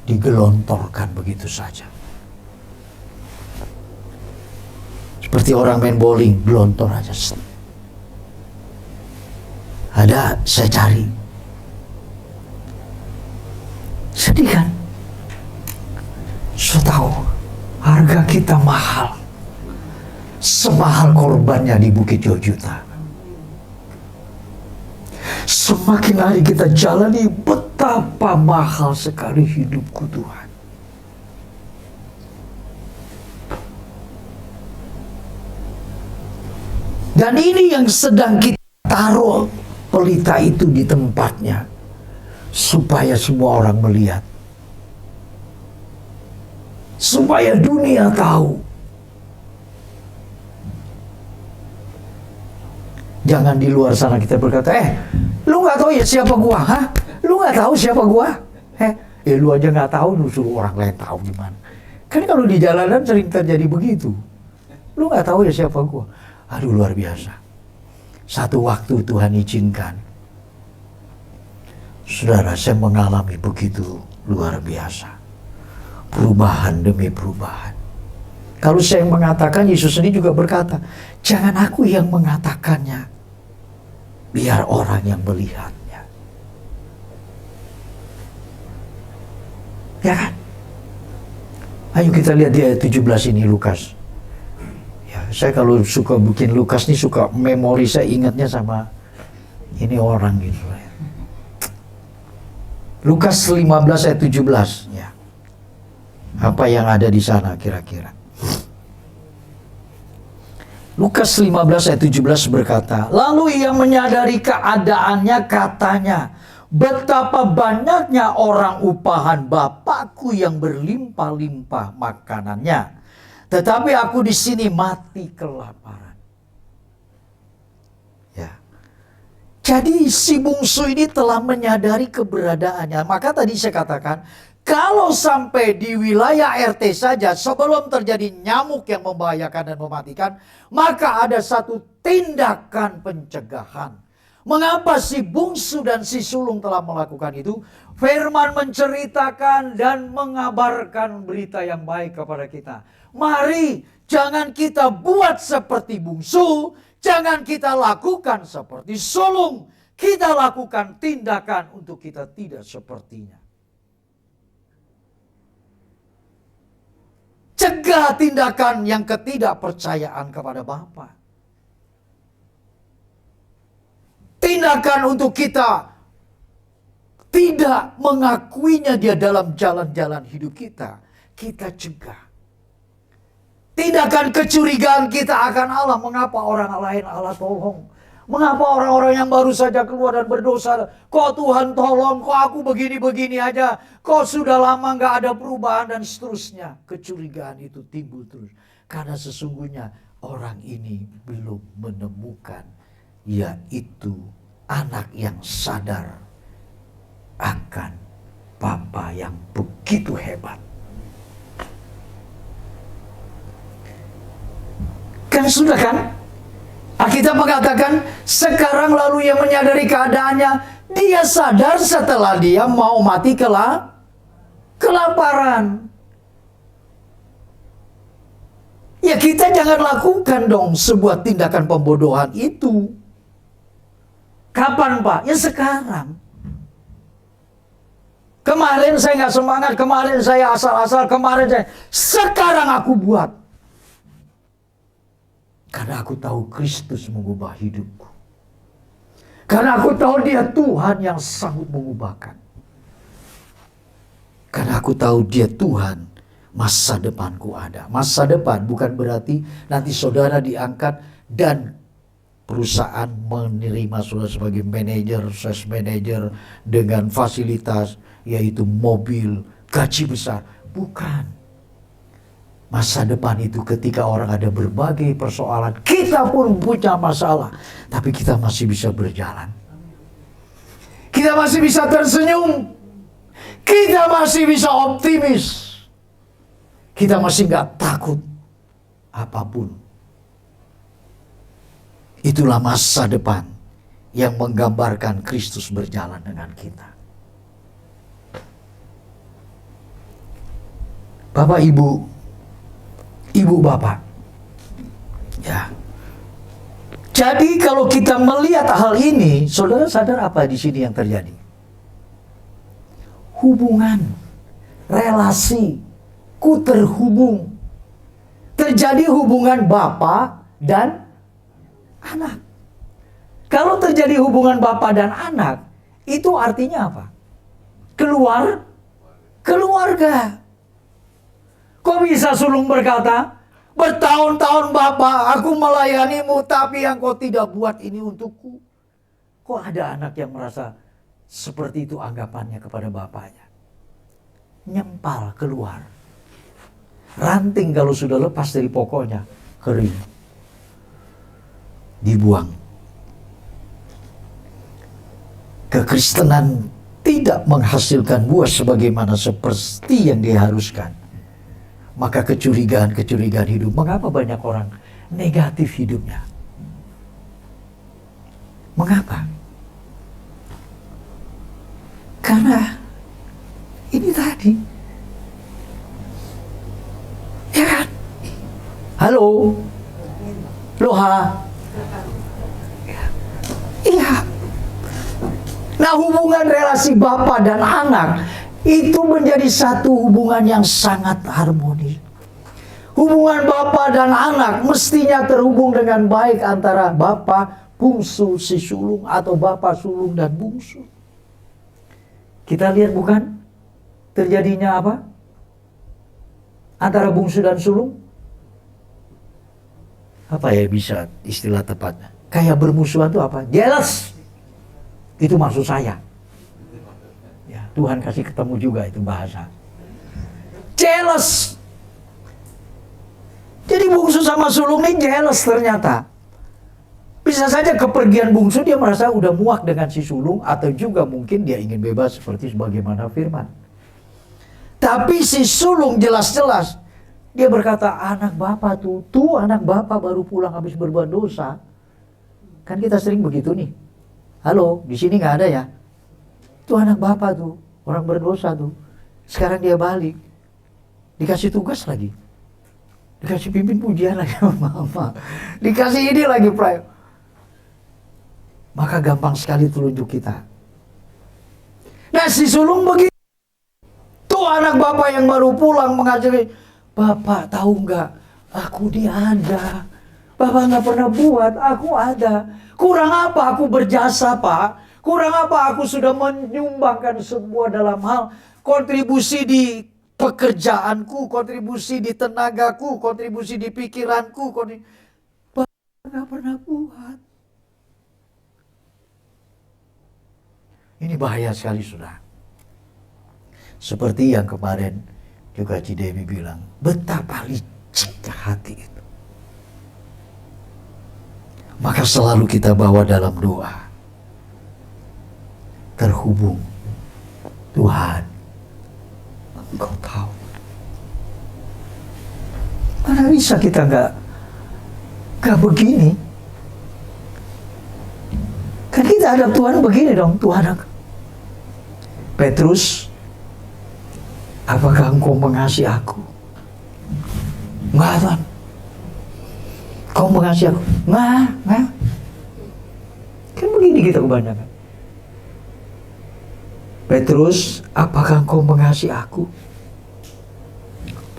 digelontorkan begitu saja. Seperti orang main bowling, gelontor aja. ada, saya cari. Sedih kan? Saya tahu harga kita mahal, semahal korbannya di Bukit Jojuta. Semakin hari kita jalani, betapa mahal sekali hidupku Tuhan. Dan ini yang sedang kita taruh pelita itu di tempatnya, supaya semua orang melihat, supaya dunia tahu. Jangan di luar sana kita berkata, lu nggak tahu ya siapa gua, hah? Lu nggak tahu siapa gua, lu aja nggak tahu, lu suruh orang lain tahu gimana? Kan kalau di jalanan sering terjadi begitu. Lu nggak tahu ya siapa gua. Aduh, luar biasa. Satu waktu Tuhan izinkan, saudara, saya mengalami begitu luar biasa. Perubahan demi perubahan. Kalau saya mengatakan, Yesus sendiri juga berkata, jangan aku yang mengatakannya, biar orang yang melihatnya. Ya kan? Ayo kita lihat di ayat 17 ini, Lukas. Ya, saya kalau suka bikin Lukas nih, suka memori, saya ingatnya sama ini orang gitu. Lukas 15 ayat 17. Ya. Apa yang ada di sana kira-kira? Lukas 15 ayat 17 berkata, lalu ia menyadari keadaannya, katanya, betapa banyaknya orang upahan Bapakku yang berlimpah-limpah makanannya, tetapi aku di sini mati kelaparan. Ya. Jadi si bungsu ini telah menyadari keberadaannya. Maka tadi saya katakan, kalau sampai di wilayah RT saja sebelum terjadi nyamuk yang membahayakan dan mematikan, maka ada satu tindakan pencegahan. Mengapa si bungsu dan si sulung telah melakukan itu? Firman menceritakan dan mengabarkan berita yang baik kepada kita. Mari jangan kita buat seperti bungsu, jangan kita lakukan seperti sulung. Kita lakukan tindakan untuk kita tidak sepertinya. Cegah tindakan yang ketidakpercayaan kepada Bapa. Tindakan untuk kita tidak mengakuinya dia dalam jalan-jalan hidup kita. Kita cegah. Tindakan kecurigaan kita akan Allah. Mengapa orang lain Allah tolong? Mengapa orang-orang yang baru saja keluar dan berdosa, kok Tuhan tolong, kok aku begini-begini aja, kok sudah lama gak ada perubahan dan seterusnya. Kecurigaan itu timbul terus. Karena sesungguhnya orang ini belum menemukan, yaitu anak yang sadar akan Bapa yang begitu hebat. Kan sudah kan? Alkitab mengatakan, sekarang lalu ia menyadari keadaannya, dia sadar setelah dia mau mati kelaparan. Ya kita jangan lakukan dong sebuah tindakan pembodohan itu. Kapan Pak? Ya sekarang. Kemarin saya nggak semangat, kemarin saya asal-asal, sekarang aku buat. Karena aku tahu Kristus mengubah hidupku. Karena aku tahu dia Tuhan yang sanggup mengubahkan. Karena aku tahu dia Tuhan, masa depanku ada. Masa depan bukan berarti nanti saudara diangkat dan perusahaan menerima saudara sebagai manajer, sales manager dengan fasilitas, yaitu mobil, gaji besar. Bukan. Masa depan itu ketika orang ada berbagai persoalan, kita pun punya masalah, tapi kita masih bisa berjalan. Kita masih bisa tersenyum. Kita masih bisa optimis. Kita masih gak takut apapun. Itulah masa depan yang menggambarkan Kristus berjalan dengan kita. Bapak, Ibu, Bapak, ya, Jadi kalau kita melihat hal ini, saudara sadar apa di sini yang terjadi? Hubungan, relasi, ku terhubung. Terjadi hubungan bapa dan anak. Kalau terjadi hubungan bapa dan anak, itu artinya apa? Keluarga. Kok bisa sulung berkata, bertahun-tahun Bapa, aku melayanimu, tapi yang kau tidak buat ini untukku. Kok ada anak yang merasa seperti itu anggapannya kepada bapaknya? Nyempal keluar. Ranting kalau sudah lepas dari pokoknya, kering. Dibuang. Kekristenan tidak menghasilkan buah sebagaimana seperti yang diharuskan. Maka kecurigaan hidup. Mengapa banyak orang negatif hidupnya? Mengapa? Karena ini tadi. Ya kan? Halo? Loha? Iya. Nah, hubungan relasi bapa dan anak itu menjadi satu hubungan yang sangat harmonis. Hubungan bapa dan anak mestinya terhubung dengan baik antara bapa bungsu si sulung atau bapa sulung dan bungsu. Kita lihat bukan terjadinya apa? Antara bungsu dan sulung? Apa ya bisa istilah tepatnya? Kayak bermusuhan itu apa? Jealous. Itu maksud saya. Tuhan kasih ketemu juga itu bahasa. Jealous. Jadi bungsu sama sulung ini jealous ternyata. Bisa saja kepergian bungsu dia merasa udah muak dengan si sulung, atau juga mungkin dia ingin bebas seperti sebagaimana firman. Tapi si sulung jelas-jelas dia berkata, anak bapak tuh anak bapak baru pulang habis berbuat dosa. Kan kita sering begitu nih. Halo, di sini nggak ada ya? Itu anak bapak tuh, orang berdosa tuh. Sekarang dia balik, dikasih tugas lagi, dikasih pimpin pujian lagi sama mama, dikasih ini lagi prayo. Maka gampang sekali telunjuk kita. Nah si sulung begitu. Tuh anak bapak yang baru pulang mengajari, bapak tahu nggak, aku ada. Bapak nggak pernah buat, aku ada. Kurang apa aku berjasa pak? Kurang apa aku sudah menyumbangkan semua dalam hal kontribusi di pekerjaanku, kontribusi di tenagaku, kontribusi di pikiranku. Bapak nggak pernah buat. Ini bahaya sekali sudah. Seperti yang kemarin juga Cidewi bilang, betapa licik hati itu. Maka selalu kita bawa dalam doa. Terhubung. Tuhan, Engkau tahu. Mana bisa kita nggak begini? Kan kita hadap Tuhan begini dong, Tuhan. Petrus, apakah Engkau mengasihi aku? Enggak, Tuhan. Kau mengasihi aku? Enggak. Kan begini kita kebanyakan. Petrus, apakah Engkau mengasihi aku?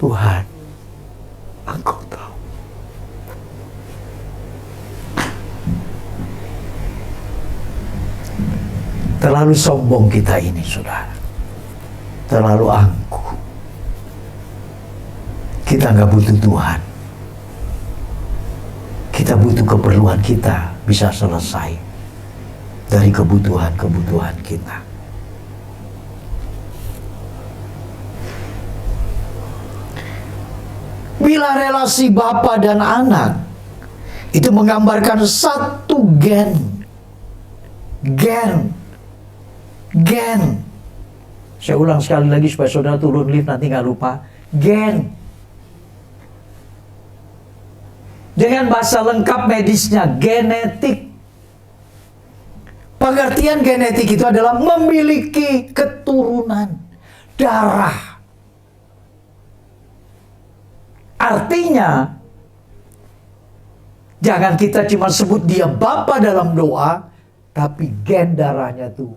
Tuhan, Engkau tahu. Terlalu sombong kita ini, saudara. Terlalu angkuh. Kita nggak butuh Tuhan. Kita butuh keperluan kita bisa selesai dari kebutuhan-kebutuhan kita. Bila relasi bapa dan anak itu menggambarkan satu gen. Saya ulang sekali lagi supaya saudara turun lift nanti nggak lupa. Gen. Dengan bahasa lengkap medisnya, genetik. Pengertian genetik itu adalah memiliki keturunan darah. Artinya, Jangan kita cuma sebut dia Bapa dalam doa, tapi gen darahnya tuh,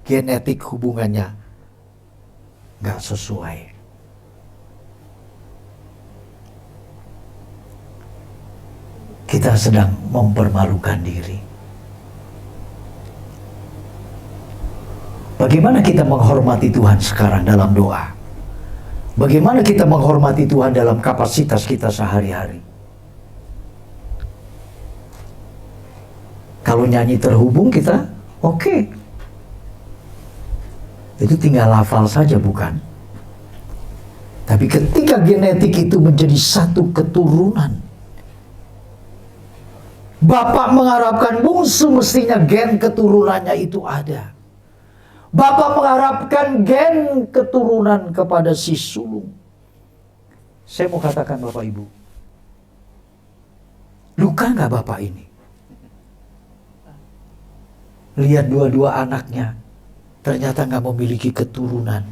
genetik hubungannya nggak sesuai. Kita sedang mempermalukan diri. Bagaimana kita menghormati Tuhan sekarang dalam doa? Bagaimana kita menghormati Tuhan dalam kapasitas kita sehari-hari? Kalau nyanyi terhubung kita, oke. Itu tinggal hafal saja, bukan? Tapi ketika genetik itu menjadi satu keturunan, Bapak mengharapkan bungsu mestinya gen keturunannya itu ada. Bapak mengharapkan gen keturunan kepada si sulung. Saya mau katakan Bapak Ibu, luka nggak Bapak ini? Lihat dua-dua anaknya ternyata nggak memiliki keturunan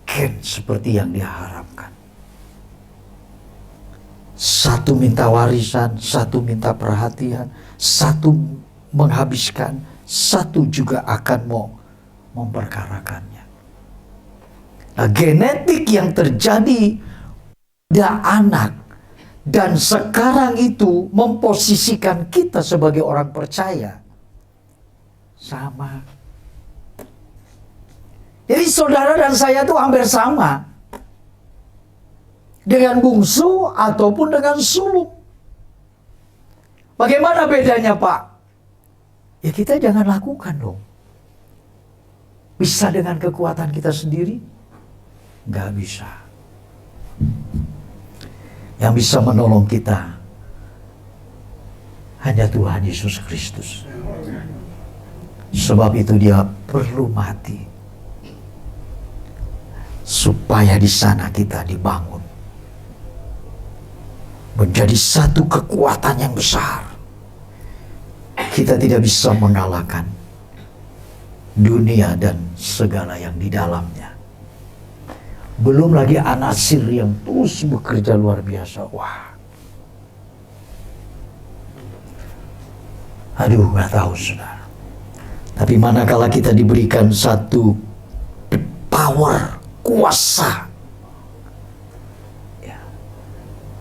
gen seperti yang dia harapkan. Satu minta warisan, satu minta perhatian, satu menghabiskan, satu juga akan mau memperkarakannya. Nah, genetik yang terjadi pada anak dan sekarang itu memposisikan kita sebagai orang percaya sama. Jadi saudara dan saya tuh hampir sama dengan bungsu ataupun dengan sulung. Bagaimana bedanya, Pak? Ya kita jangan lakukan dong. Bisa dengan kekuatan kita sendiri? Nggak bisa. Yang bisa menolong kita hanya Tuhan Yesus Kristus. Sebab itu dia perlu mati supaya di sana kita dibangun menjadi satu kekuatan yang besar. Kita tidak bisa mengalahkan dunia dan segala yang di dalamnya. Belum lagi anasir yang terus bekerja luar biasa. Wah, aduh, nggak tahu saudara. Tapi manakala kita diberikan satu power, kuasa. Ya.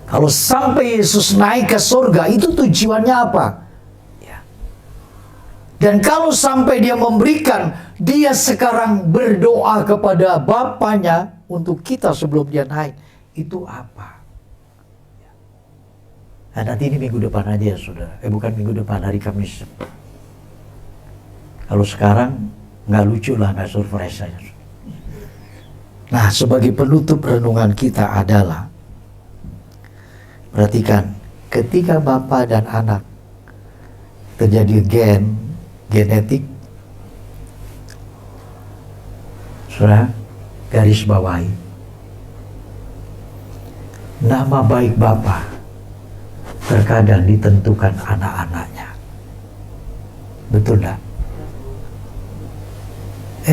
Kalau sampai Yesus naik ke surga, itu tujuannya apa? Ya. Dan kalau sampai dia memberikan, dia sekarang berdoa kepada Bapanya untuk kita sebelum dia naik, itu apa? Ya. Nah, nanti ini minggu depan aja ya saudara. Bukan minggu depan, hari Kamis. Kalau sekarang nggak lucu lah, nggak surprise saja. Nah, sebagai penutup renungan kita adalah, perhatikan, ketika Bapa dan anak terjadi genetik, saudara garis bawahi, nama baik Bapa terkadang ditentukan anak-anaknya. Betul enggak?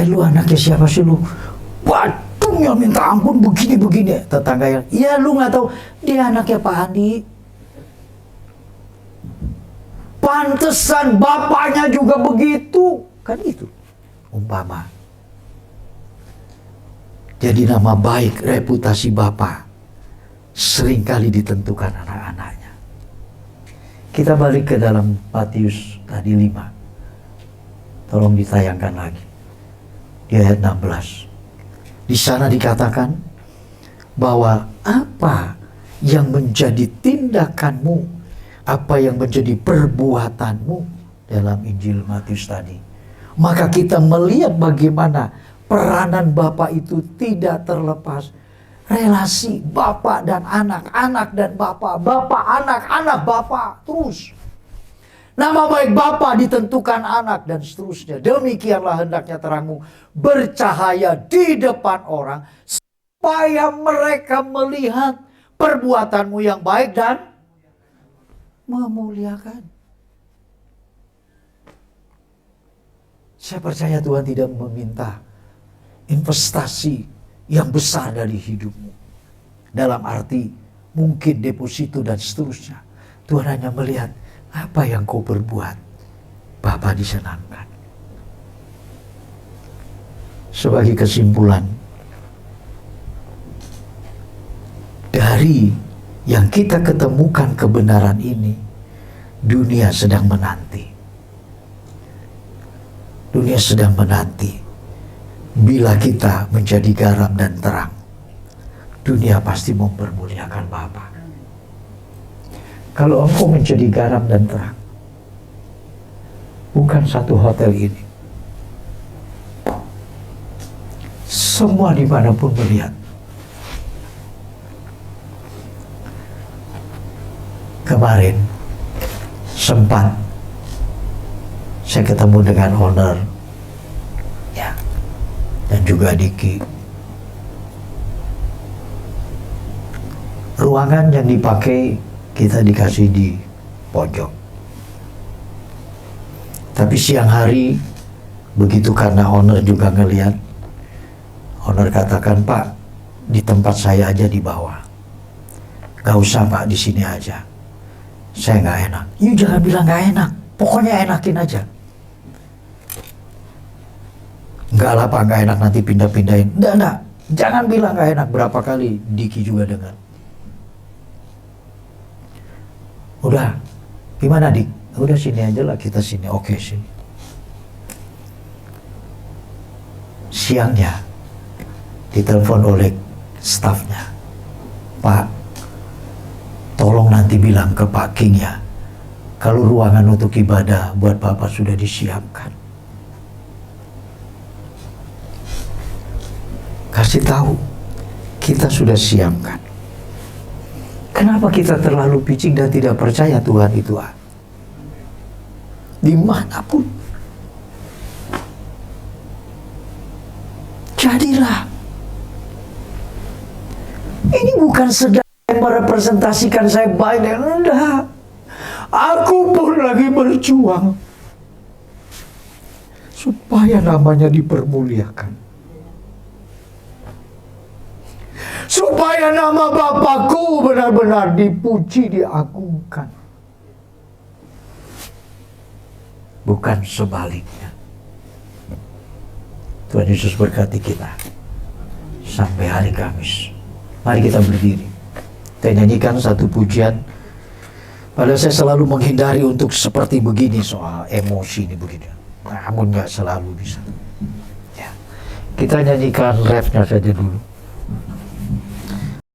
Lu anaknya siapa sih lu? Waduh, yang minta ampun begini-begini. Tetangga yang, iya lu nggak tahu dia anaknya Pak Andi. Pantesan bapaknya juga begitu. Kan itu umpama. Jadi nama baik, reputasi bapak seringkali ditentukan anak-anaknya. Kita balik ke dalam Matius tadi 5. Tolong ditayangkan lagi. Di ayat 16. Di sana dikatakan bahwa apa yang menjadi tindakanmu, apa yang menjadi perbuatanmu dalam Injil Matius tadi. Maka kita melihat bagaimana peranan Bapa itu tidak terlepas. Relasi Bapa dan anak, anak dan Bapa, Bapa anak, anak Bapa, terus. Nama baik Bapa ditentukan anak dan seterusnya. Demikianlah hendaknya terangmu bercahaya di depan orang supaya mereka melihat perbuatanmu yang baik dan memuliakan. Saya percaya Tuhan tidak meminta investasi yang besar dari hidupmu. Dalam arti mungkin deposito dan seterusnya. Tuhan hanya melihat apa yang kau berbuat, Bapa disenangkan. Sebagai kesimpulan, dari yang kita ketemukan kebenaran ini, dunia sedang menanti. Dunia sedang menanti. Bila kita menjadi garam dan terang, dunia pasti mempermuliakan Bapa. Kalau engkau menjadi garam dan terang, bukan satu hotel ini, semua dimanapun melihat. Kemarin sempat saya ketemu dengan owner, ya, dan juga Diki. Ruangan yang dipakai kita dikasih di pojok. Tapi siang hari, begitu karena owner juga ngelihat, owner katakan, Pak, di tempat saya aja di bawah. Gak usah Pak, di sini aja. Saya gak enak. You jangan bilang gak enak. Pokoknya enakin aja. Enggak lah Pak, gak enak, nanti pindah-pindahin. Enggak. Jangan bilang gak enak. Berapa kali Diki juga dengar. Udah, gimana Dik? Udah sini aja lah, kita sini. Oke, sini. Siangnya ditelepon oleh stafnya, Pak, tolong nanti bilang ke Pak King ya, kalau ruangan untuk ibadah buat Bapak sudah disiapkan. Kasih tahu, kita sudah siapkan. Kenapa kita terlalu picik dan tidak percaya Tuhan itu ada? Dimanapun. Jadilah. Ini bukan sedang merepresentasikan saya baik dan rendah. Aku pun lagi berjuang supaya namanya dipermuliakan. Supaya nama Bapakku benar-benar dipuji, diagungkan. Bukan sebaliknya. Tuhan Yesus berkati kita sampai hari Kamis. Mari kita berdiri. Kita nyanyikan satu pujian. Padahal saya selalu menghindari untuk seperti begini soal emosi ini begini. Namun nggak selalu bisa. Ya. Kita nyanyikan refnya saja dulu.